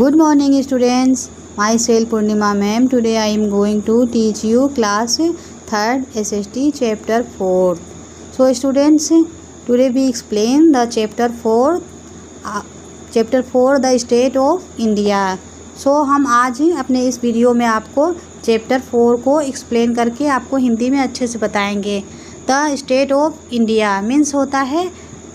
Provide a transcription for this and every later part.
Good morning students, myself Purnima ma'am. Today I am going to teach you class 3rd SST chapter 4. So students, today we explain the chapter 4 the state of India. So हम आज अपने इस video में आपको chapter 4 को explain करके आपको हिंदी में अच्छे से बताएंगे। The state of India means होता है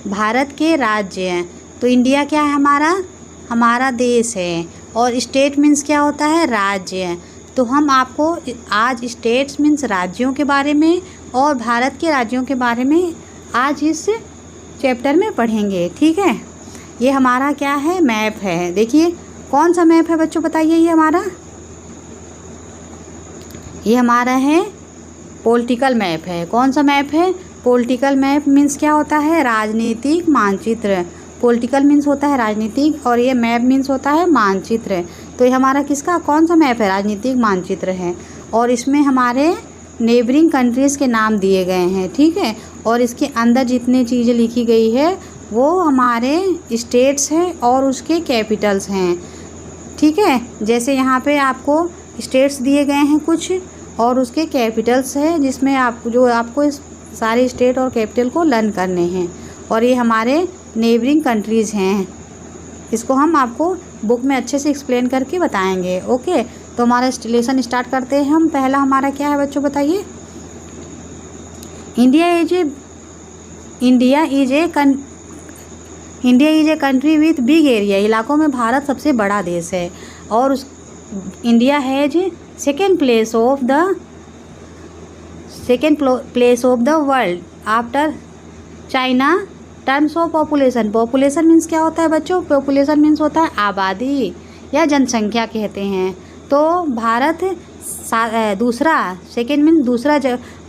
भारत के राज्य। तो इंडिया क्या है? हमारा देश है। और स्टेट मीन्स क्या होता है? राज्य। तो हम आपको आज स्टेट्स मीन्स राज्यों के बारे में और भारत के राज्यों के बारे में आज इस चैप्टर में पढ़ेंगे। ठीक है, ये हमारा क्या है? मैप है। देखिए कौन सा मैप है बच्चों, बताइए। ये हमारा है पॉलिटिकल मैप है। कौन सा मैप है? पॉलिटिकल मैप मीन्स क्या होता है? राजनीतिक मानचित्र। पॉलिटिकल मीन्स होता है राजनीतिक और ये मैप मीन्स होता है मानचित्र। तो ये हमारा किसका कौन सा मैप है? राजनीतिक मानचित्र है। और इसमें हमारे नेबरिंग कंट्रीज़ के नाम दिए गए हैं। ठीक है, और इसके अंदर जितनी चीज़ें लिखी गई है वो हमारे स्टेट्स हैं और उसके कैपिटल्स हैं। ठीक है, जैसे यहाँ पे आपको स्टेट्स दिए गए हैं कुछ और उसके कैपिटल्स है, जिसमें आपको इस सारे स्टेट और कैपिटल को लर्न करने हैं। और ये हमारे नेबरिंग कंट्रीज़ हैं। इसको हम आपको बुक में अच्छे से एक्सप्लेन करके बताएंगे। ओके, तो हमारा लेसन स्टार्ट करते हैं हम। पहला हमारा क्या है बच्चों, बताइए। India is a country with big area. इलाकों में भारत सबसे बड़ा देश है। और India has second place of the world after China terms of population. Population means क्या होता है बच्चों? पॉपुलेशन मीन्स होता है आबादी या जनसंख्या कहते हैं। तो भारत दूसरा, सेकेंड मीन्स दूसरा,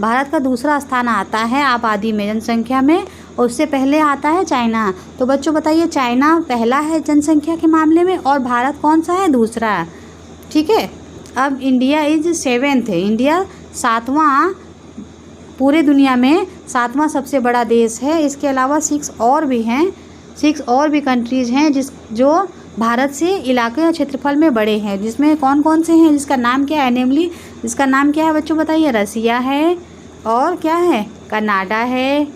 भारत का दूसरा स्थान आता है आबादी में, जनसंख्या में। और उससे पहले आता है चाइना। तो बच्चों बताइए, चाइना पहला है जनसंख्या के मामले में और भारत कौन सा है? दूसरा। ठीक है, अब इंडिया इज 7th है। इंडिया 7वां, पूरे दुनिया में 7वां सबसे बड़ा देश है। इसके अलावा 6 और भी कंट्रीज़ हैं जो भारत से इलाके या क्षेत्रफल में बड़े हैं। जिसमें कौन कौन से हैं, जिसका नाम क्या है? नेमली, जिसका नाम क्या है बच्चों बताइए? रसिया है और क्या है? कनाडा है।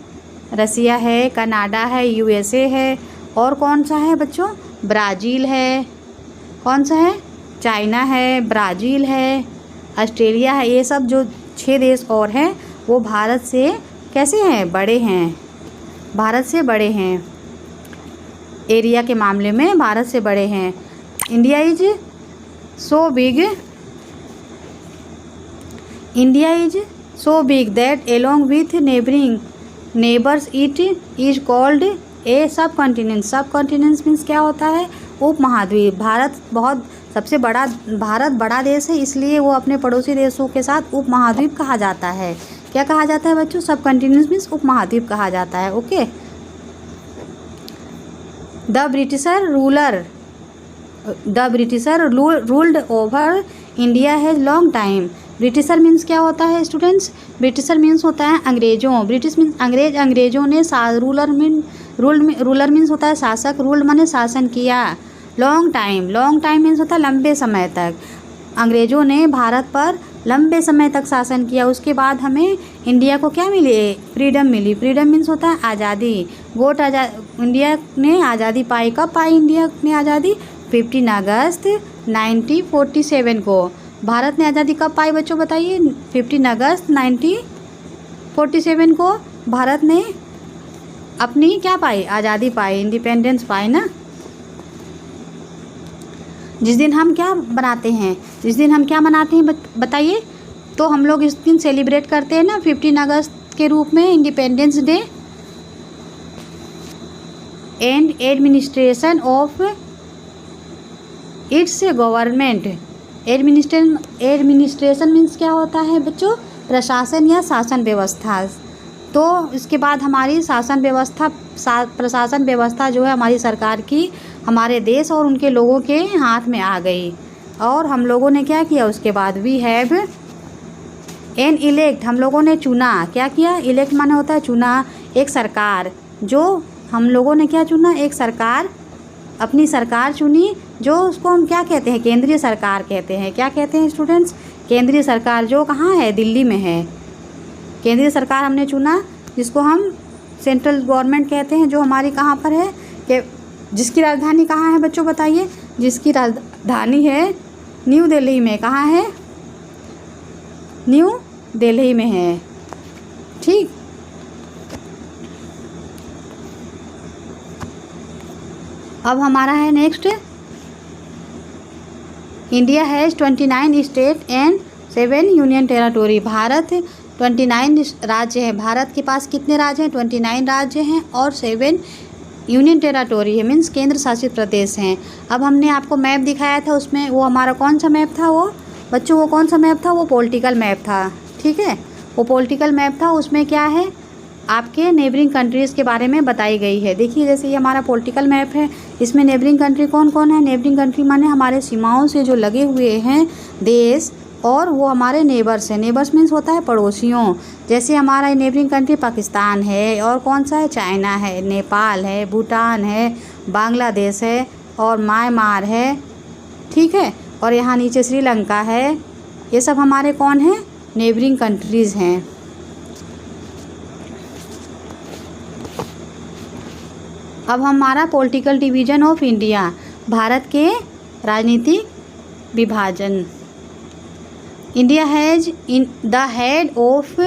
रसिया है, कनाडा है, USA है। और कौन सा है बच्चों? ब्राज़ील है। कौन सा है? चाइना है, ब्राज़ील है, ऑस्ट्रेलिया है। ये सब जो 6 देश और हैं वो भारत से कैसे हैं? बड़े हैं। भारत से बड़े हैं, एरिया के मामले में भारत से बड़े हैं। India is so big that along with neighbours it is called a सब कॉन्टिनेंट। सब कॉन्टिनेंट्स मीन्स क्या होता है? उप महाद्वीप। भारत बड़ा देश है, इसलिए वो अपने पड़ोसी देशों के साथ उप महाद्वीप कहा जाता है। क्या कहा जाता है बच्चों? सब कॉन्टिनेंट्स मीन्स उप महाद्वीप कहा जाता है। Okay, the britisher ruled over India has long time. Britisher means क्या होता है स्टूडेंट्स? ब्रिटिशर मीन्स होता है अंग्रेजों। ब्रिटिश मीन्स अंग्रेज। अंग्रेजों ने रूलर मीन्स होता है शासक। रूल्ड माने शासन किया। लॉन्ग टाइम मीन्स होता है लंबे समय तक। अंग्रेजों ने भारत पर लंबे समय तक शासन किया। उसके बाद हमें इंडिया को क्या मिली? फ्रीडम मिली। फ्रीडम मीन्स होता है आज़ादी। इंडिया ने आज़ादी पाई। कब पाई इंडिया ने आज़ादी? 15 अगस्त 1947 को। भारत ने आज़ादी कब पाई बच्चों बताइए? 15 अगस्त 1947 को भारत ने अपनी क्या पाई? आज़ादी पाई, इंडिपेंडेंस पाई ना। जिस दिन हम क्या मनाते हैं बताइए? तो हम लोग इस दिन सेलिब्रेट करते हैं ना 15 अगस्त के रूप में, independence day. And administration of its government. Administration means क्या होता है बच्चों? प्रशासन या शासन व्यवस्था। तो इसके बाद हमारी प्रशासन व्यवस्था जो है हमारी सरकार की, हमारे देश और उनके लोगों के हाथ में आ गई। और हम लोगों ने क्या किया उसके बाद? We have an elect. हम लोगों ने चुना। क्या किया? इलेक्ट माने होता है चुना, एक सरकार। जो हम लोगों ने क्या चुना? एक सरकार, अपनी सरकार चुनी जो उसको हम क्या कहते हैं, केंद्रीय सरकार कहते हैं। क्या कहते हैं स्टूडेंट्स, केंद्रीय सरकार, जो कहाँ है, दिल्ली में है। केंद्रीय सरकार हमने चुना, जिसको हम सेंट्रल गवर्नमेंट कहते हैं, जो हमारी कहाँ पर है, कि जिसकी राजधानी कहाँ है बच्चों बताइए, जिसकी राजधानी है न्यू दिल्ली में। कहाँ है, न्यू दिल्ली में है। ठीक, अब हमारा है next, India has 29 state and 7 union territory. Bharat 29 राज्य हैं। भारत के पास कितने राज्य हैं, 29 राज्य हैं और 7 यूनियन टेरिटोरी है, मीन्स केंद्र शासित प्रदेश हैं। अब हमने आपको मैप दिखाया था, उसमें वो हमारा कौन सा मैप था, वो बच्चों वो कौन सा मैप था, वो पॉलिटिकल मैप था। ठीक है, वो पॉलिटिकल मैप था, उसमें क्या है, आपके नेबरिंग कंट्रीज़ के बारे में बताई गई है। देखिए जैसे ये हमारा पॉलिटिकल मैप है, इसमें नेबरिंग कंट्री कौन कौन है। नेबरिंग कंट्री माने हमारे सीमाओं से जो लगे हुए हैं देश, और वो हमारे नेबर्स हैं। नेबर्स मीन्स होता है पड़ोसियों। जैसे हमारा नेबरिंग कंट्री पाकिस्तान है, और कौन सा है, चाइना है, नेपाल है, भूटान है, बांग्लादेश है और म्यांमार है। ठीक है, और यहाँ नीचे श्रीलंका है। ये सब हमारे कौन हैं, नेबरिंग कंट्रीज़ हैं। अब हमारा political division of India, Bharat के राजनीतिक विभाजन। India has in the head of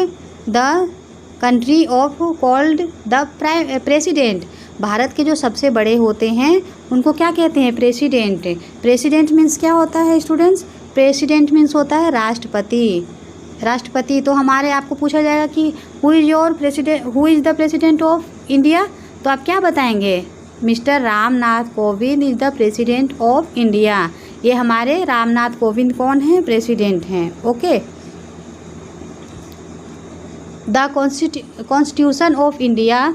the country of called the president. Bharat के जो सबसे बड़े होते हैं उनको क्या कहते हैं, प्रेसिडेंट। प्रेसिडेंट मीन्स क्या होता है स्टूडेंट्स, प्रेसिडेंट मीन्स होता है राष्ट्रपति। राष्ट्रपति, तो हमारे आपको पूछा जाएगा कि who is your president, who is the president of India, तो आप क्या बताएंगे, mister Ramnath Kovind is the president of India. ये हमारे रामनाथ कोविंद कौन हैं, प्रेसिडेंट हैं। Okay, the constitution of India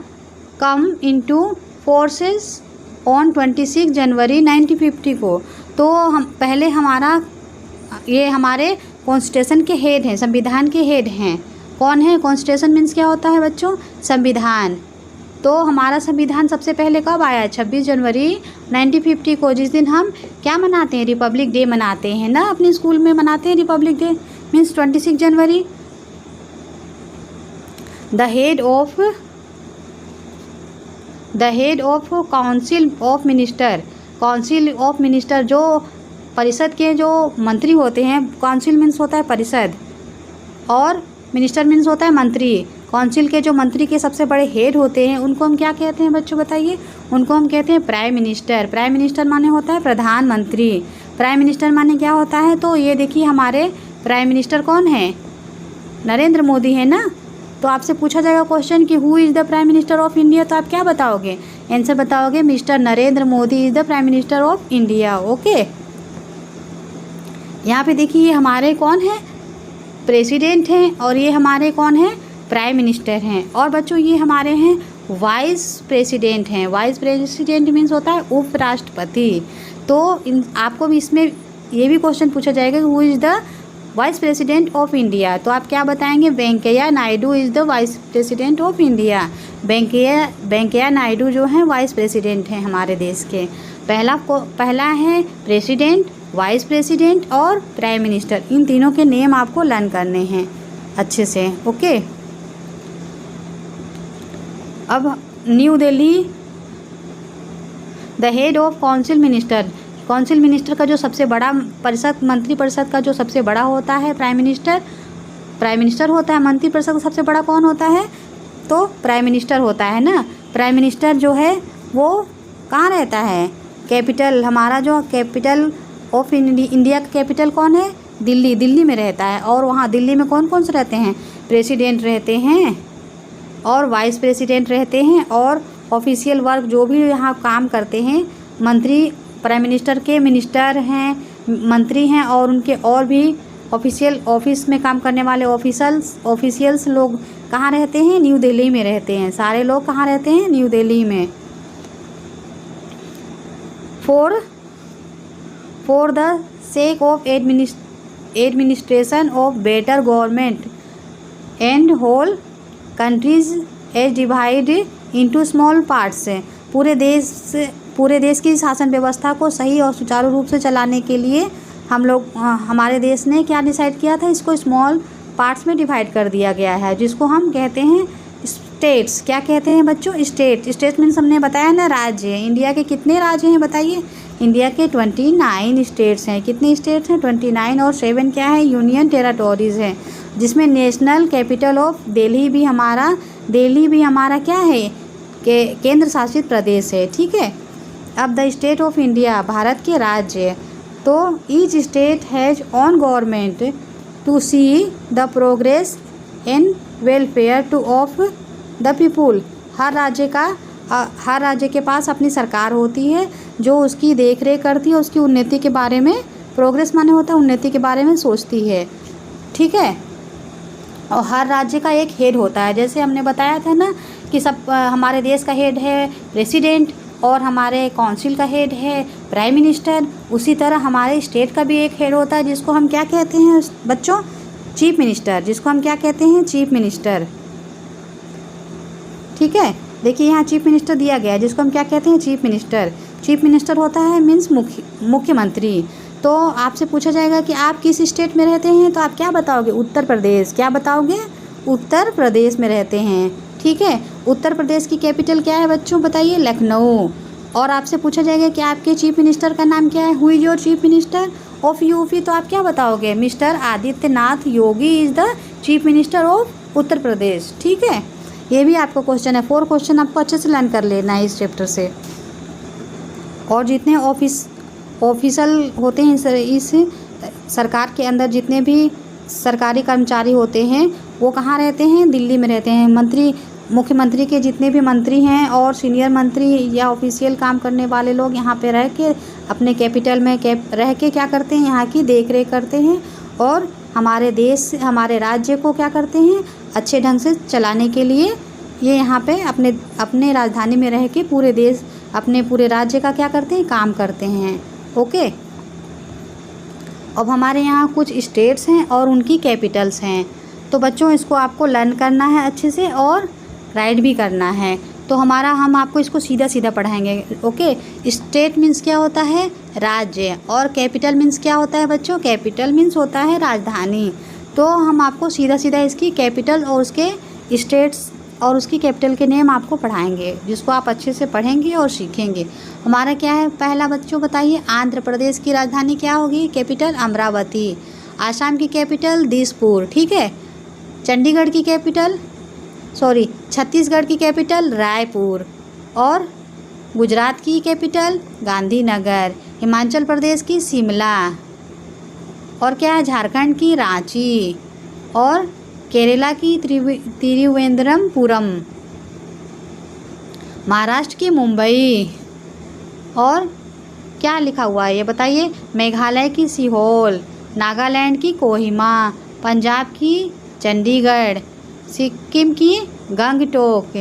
come into forces on 26 जनवरी 1950 को। तो हम पहले हमारा ये हमारे कॉन्स्टिट्यूशन के हेड हैं, संविधान के हेड हैं। कौन है, कॉन्स्टिट्यूशन मीन्स क्या होता है बच्चों, संविधान। तो हमारा संविधान सबसे पहले कब आया, 26 जनवरी 1950 को, जिस दिन हम क्या मनाते हैं, रिपब्लिक डे मनाते हैं ना, अपने स्कूल में मनाते हैं Republic day, means 26 January. The head of council of minister. Council of minister, जो परिषद के जो मंत्री होते हैं, काउंसिल मीन्स होता है परिषद और मिनिस्टर मीन्स होता है मंत्री। काउंसिल के जो मंत्री के सबसे बड़े हेड होते हैं उनको हम क्या कहते हैं बच्चों बताइए, उनको हम कहते हैं प्राइम मिनिस्टर। प्राइम मिनिस्टर माने होता है प्रधानमंत्री। प्राइम मिनिस्टर माने क्या होता है, तो ये देखिए हमारे प्राइम मिनिस्टर कौन है, नरेंद्र मोदी है ना। तो आपसे पूछा जाएगा क्वेश्चन कि who is the prime minister of India, तो आप क्या बताओगे, आंसर बताओगे mister Narendra Modi is the prime minister of India. Okay, यहाँ पे देखिए ये हमारे कौन है, प्रेसिडेंट हैं, और ये हमारे कौन है, प्राइम मिनिस्टर हैं। और बच्चों ये हमारे हैं वाइस प्रेसिडेंट हैं। वाइस प्रेसिडेंट मीन्स होता है उपराष्ट्रपति। तो आपको भी इसमें ये भी क्वेश्चन पूछा जाएगा कि who is the vice president of India, तो आप क्या बताएंगे, Venkaiah Naidu is the vice president of India. Venkaiah Naidu जो हैं वाइस प्रेसिडेंट हैं हमारे देश के। पहला है प्रेसिडेंट, वाइस प्रेसिडेंट और प्राइम मिनिस्टर। इन तीनों के नेम आपको लर्न करने हैं अच्छे से। ओके, अब new Delhi, the head of council minister. Council minister का जो सबसे बड़ा परिषद, मंत्री परिषद का जो सबसे बड़ा होता है प्राइम मिनिस्टर होता है। मंत्री परिषद का सबसे बड़ा कौन होता है, तो प्राइम मिनिस्टर होता है ना। प्राइम मिनिस्टर जो है वो कहाँ रहता है, कैपिटल, हमारा जो कैपिटल ऑफ इंडिया का कैपिटल कौन है, दिल्ली में रहता है। और वहाँ दिल्ली में कौन कौन से रहते हैं, प्रेसिडेंट रहते हैं और वाइस प्रेसिडेंट रहते हैं, और ऑफिशियल वर्क जो भी यहाँ काम करते हैं, मंत्री प्राइम मिनिस्टर के मिनिस्टर हैं, मंत्री हैं, और उनके और भी ऑफिशियल ऑफिस में काम करने वाले ऑफिशियल्स लोग कहाँ रहते हैं, न्यू दिल्ली में रहते हैं। सारे लोग कहाँ रहते हैं, न्यू दिल्ली में। For the sake of administration of better government and whole countries as divide into small parts. पूरे देश की शासन व्यवस्था को सही और सुचारू रूप से चलाने के लिए हम लोग हमारे देश ने क्या डिसाइड किया था, इसको स्मॉल पार्ट्स में डिवाइड कर दिया गया है, जिसको हम कहते हैं स्टेट्स। क्या कहते हैं बच्चों? स्टेट। स्टेट मीन्स हमने बताया ना राज्य। इंडिया के कितने राज्य हैं बताइए? इंडिया के 29 स्टेट्स हैं। कितने स्टेट्स हैं? 29। और 7 क्या है? यूनियन टेराटोरीज़ हैं, जिसमें नेशनल कैपिटल ऑफ दिल्ली भी हमारा क्या है? केंद्र शासित प्रदेश है। ठीक है। अब the state of India, Bharat के राज्य। तो each state has own government to see the progress and welfare to of the people. हर राज्य के पास अपनी सरकार होती है जो उसकी देख रेख करती है, उसकी उन्नति के बारे में, प्रोग्रेस माने होता है उन्नति के बारे में सोचती है। ठीक है। और हर राज्य का एक हेड होता है। जैसे हमने बताया था ना कि हमारे देश का हेड है प्रेसिडेंट और हमारे काउंसिल का हेड है प्राइम मिनिस्टर। उसी तरह हमारे स्टेट का भी एक हेड होता है, जिसको हम क्या कहते हैं बच्चों? Chief minister. जिसको हम क्या कहते हैं? Chief minister. ठीक है। देखिए यहाँ चीफ मिनिस्टर दिया गया है, जिसको हम क्या कहते हैं? Chief minister. चीफ मिनिस्टर होता है मीन्स मुख्यमंत्री। तो आपसे पूछा जाएगा कि आप किस स्टेट में रहते हैं, तो आप क्या बताओगे? उत्तर प्रदेश। क्या बताओगे? उत्तर प्रदेश में रहते हैं। ठीक है। उत्तर प्रदेश की कैपिटल क्या है बच्चों? बताइए। लखनऊ। और आपसे पूछा जाएगा कि आपके चीफ मिनिस्टर का नाम क्या है? Who is your chief minister of UP? तो आप क्या बताओगे? Mister Adityanath Yogi is the chief minister of Uttar Pradesh. ठीक है। ये भी आपको क्वेश्चन है। 4 क्वेश्चन आपको अच्छे से लर्न कर लेना है इस चैप्टर से। और जितने ऑफिशियल होते हैं इस सरकार के अंदर, जितने भी सरकारी कर्मचारी होते हैं वो कहाँ रहते हैं? दिल्ली में रहते हैं। मुख्यमंत्री के जितने भी मंत्री हैं और सीनियर मंत्री या ऑफिशियल काम करने वाले लोग यहाँ पे रह के अपने कैपिटल में रह के क्या करते हैं? यहाँ की देख रेख करते हैं और हमारे राज्य को क्या करते हैं? अच्छे ढंग से चलाने के लिए ये यहाँ पे अपने राजधानी में रह के पूरे राज्य का क्या करते हैं? काम करते हैं। ओके। अब हमारे यहाँ कुछ स्टेट्स हैं और उनकी कैपिटल्स हैं। तो बच्चों इसको आपको लर्न करना है अच्छे से और राइट भी करना है। तो हम आपको इसको सीधा सीधा पढ़ाएंगे। ओके। स्टेट मीन्स क्या होता है? राज्य। और कैपिटल मीन्स क्या होता है बच्चों? कैपिटल मीन्स होता है राजधानी। तो हम आपको सीधा सीधा इसकी कैपिटल और उसके स्टेट्स और उसकी कैपिटल के नेम आपको पढ़ाएंगे, जिसको आप अच्छे से पढ़ेंगे और सीखेंगे। हमारा क्या है? पहला बच्चों बताइए, आंध्र प्रदेश की राजधानी क्या होगी? कैपिटल अमरावती। आसाम की कैपिटल दिसपुर। ठीक है। छत्तीसगढ़ की कैपिटल रायपुर। और गुजरात की कैपिटल गांधीनगर। हिमाचल प्रदेश की शिमला। और क्या है? झारखंड की रांची। और केरला की तिरुवनंतपुरम। महाराष्ट्र की मुंबई। और क्या लिखा हुआ है ये बताइए? मेघालय की सीहोर। नागालैंड की कोहिमा। पंजाब की चंडीगढ़। सिक्किम की गंगटोक।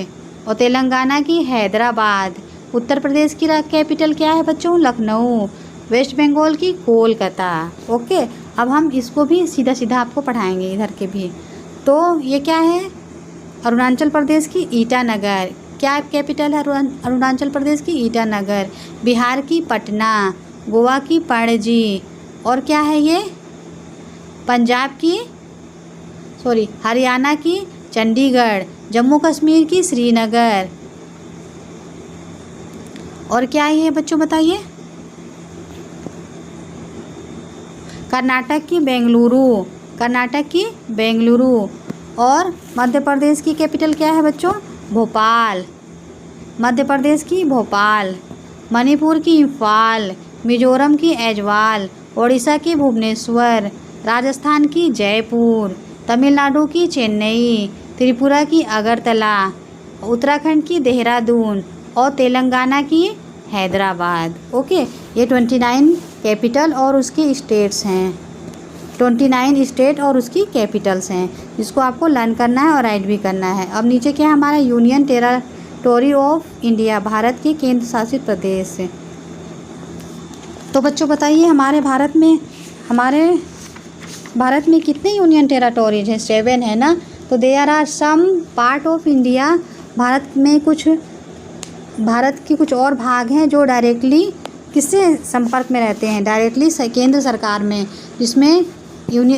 और तेलंगाना की हैदराबाद। उत्तर प्रदेश की कैपिटल क्या है बच्चों? लखनऊ। वेस्ट बंगाल की कोलकाता। ओके। अब हम इसको भी सीधा सीधा आपको पढ़ाएंगे इधर के भी। तो ये क्या है? अरुणाचल प्रदेश की ईटानगर। क्या कैपिटल है अरुणाचल प्रदेश की? ईटानगर। बिहार की पटना। गोवा की पणजी। और क्या है ये? हरियाणा की चंडीगढ़। जम्मू कश्मीर की श्रीनगर। और क्या है ये बच्चों बताइए? कर्नाटक की बेंगलुरु। और मध्य प्रदेश की कैपिटल क्या है बच्चों? भोपाल। मध्य प्रदेश की भोपाल। मणिपुर की इम्फाल। मिजोरम की ऐजवाल। ओडिशा की भुवनेश्वर। राजस्थान की जयपुर। तमिलनाडु की चेन्नई। त्रिपुरा की अगरतला। उत्तराखंड की देहरादून। और तेलंगाना की हैदराबाद। ओके। ये 29 कैपिटल और उसके स्टेट्स हैं। 29 स्टेट और उसकी कैपिटल्स हैं, जिसको आपको लर्न करना है और राइट भी करना है। अब नीचे क्या है हमारा? Union territory of India, Bharat के केंद्र शासित प्रदेश। तो बच्चों बताइए हमारे भारत में कितने यूनियन टेरिटोरीज हैं? 7 है ना। तो there are some part of India, Bharat में कुछ भारत के कुछ और भाग हैं जो डायरेक्टली किससे संपर्क में रहते हैं, डायरेक्टली केंद्र सरकार में,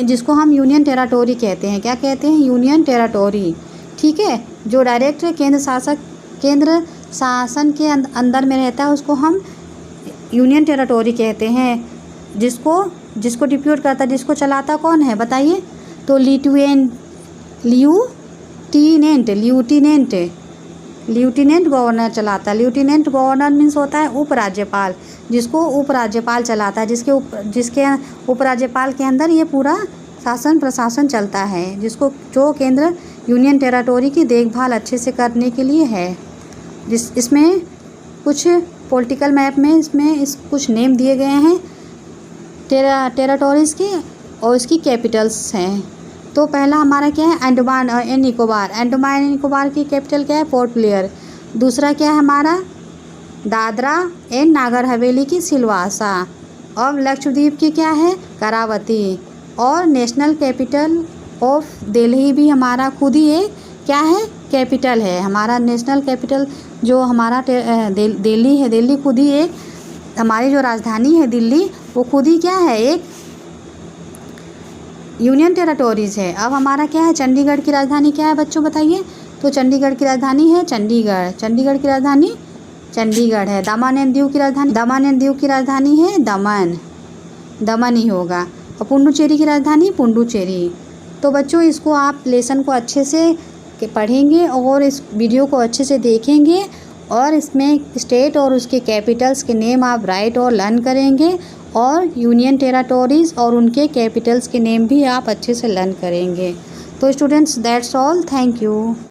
जिसको हम यूनियन टेराटोरी कहते हैं। क्या कहते हैं? यूनियन टेराटोरी। ठीक है, जो डायरेक्ट केंद्र शासन के अंदर में रहता है उसको हम यूनियन टेराटोरी कहते हैं। जिसको डिप्यूट करता है, जिसको चलाता कौन है बताइए? तो ल्यूटिनेंट गवर्नर चलाता है। ल्यूटिनेंट गवर्नर मीन्स होता है उपराज्यपाल, जिसको उपराज्यपाल चलाता है, जिसके उपराज्यपाल के अंदर ये पूरा शासन प्रशासन चलता है, जो केंद्र यूनियन टेराटोरी की देखभाल अच्छे से करने के लिए है। इसमें कुछ पॉलिटिकल मैप में कुछ नेम दिए गए हैं टेराटोरीज़ के और इसकी कैपिटल्स हैं। तो पहला हमारा क्या है? अंडमान एंड निकोबार। अंडमान एंड निकोबार की कैपिटल क्या है? Port Blair. दूसरा क्या है हमारा? दादरा एंड नागर हवेली की सिलवासा। और लक्षद्वीप की क्या है? करावती। और नेशनल कैपिटल ऑफ दिल्ली भी हमारा खुद ही एक क्या है? कैपिटल है। हमारा नेशनल कैपिटल जो हमारा दिल्ली है, दिल्ली खुद ही एक, हमारी जो राजधानी है दिल्ली, वो खुद ही क्या है? एक यूनियन टेराटोरीज़ है। अब हमारा क्या है? चंडीगढ़ की राजधानी क्या है बच्चों बताइए? तो चंडीगढ़ की राजधानी है चंडीगढ़। चंडीगढ़ की राजधानी चंडीगढ़ है। दमन एंड दीव की राजधानी है दमन ही होगा। और पुडुचेरी की राजधानी पुडुचेरी। तो बच्चों इसको आप लेसन को अच्छे से पढ़ेंगे और इस वीडियो को अच्छे से देखेंगे और इसमें स्टेट और उसके कैपिटल्स के नेम आप राइट और लर्न करेंगे और यूनियन टेराटोरीज़ और उनके कैपिटल्स के नेम भी आप अच्छे से लर्न करेंगे। तो students that's all, thank you.